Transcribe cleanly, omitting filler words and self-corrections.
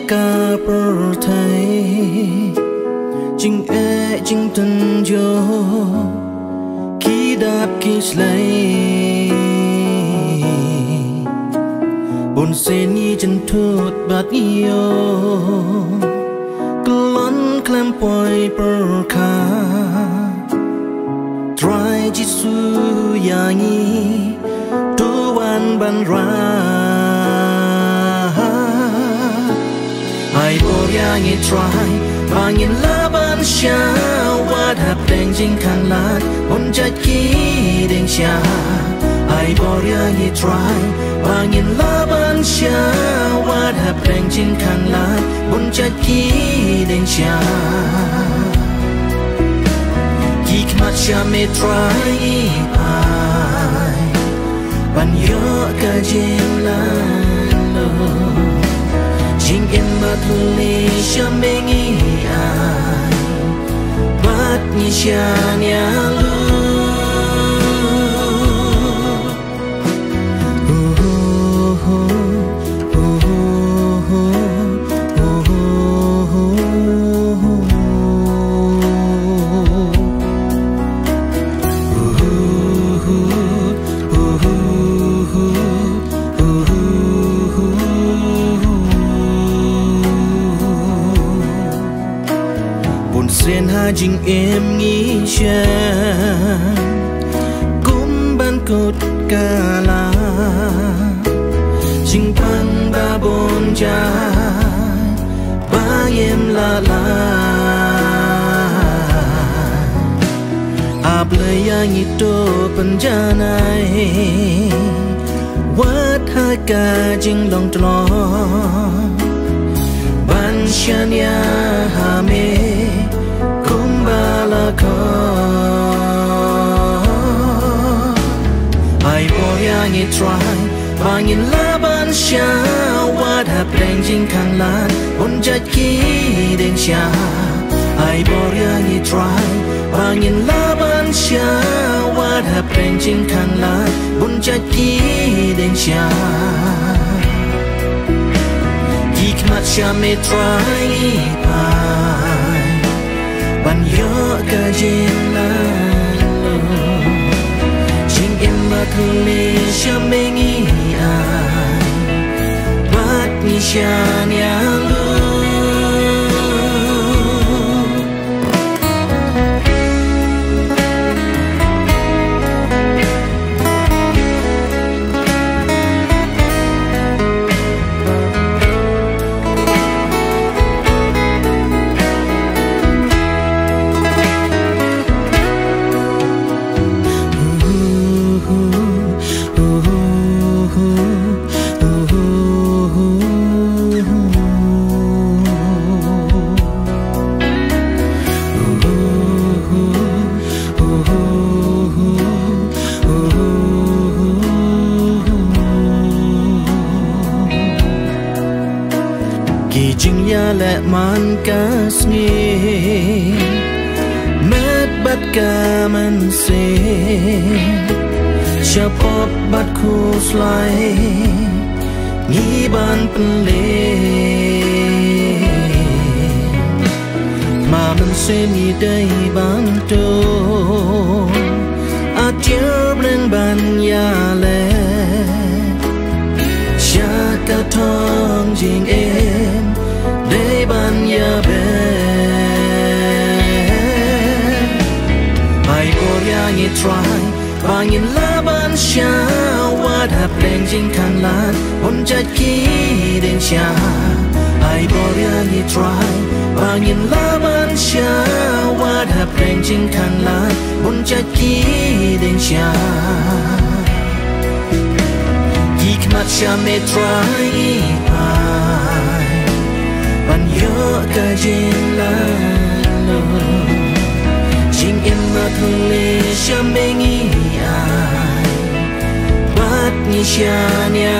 cả bờ thầy chính e chính tân jo khi đạp khi lấy bồn sen như chân thốt bát yêu lăn clam poi bờ kha try jisu yangi tu wan ban ra ai bor yangi try bangin laban sha what happened jing kan lat on jat ki ding sha ai bor yangi try bangin laban sha what happened jing kan lat on jat ki ding sha Hikmat me try ai ban yo ka jing lan lo jing em ma thuli shame ngi ai bat ni sha nya lu Sen ha jing em nghĩ chàng cũng ban cột cả là jing băng ba bon cha ba em la la ap le ya ni to panjanai wat ha ka jing long tlo ban shania ha me ai bor yangi try bangin laban sha what happened jing kan lat on jat ki ding sha ai bor yangi try bangin laban sha what happened jing kan lat on jat ki ding sha hikmat sha me try ban yo ka jing lan lo jing em ma thuli sha me ngi ai bat ni sha nya lu Jing ya le man kas ni met bat ka man se sha pop bat khu slai ngi ban ple ma man se ni dai ban to a tier blen ban ya le sha ka thong jing em để ban ya be ai bor yangi try bangin laban sha what happened jing kan lat on jat ki ding sha ai bor yangi try bangin laban sha what happened jing kan lat on jat ki ding sha hikmat sha me try ban yo ka jing lan lo jing em ma thuli sha me ngi ai bat ni sha nya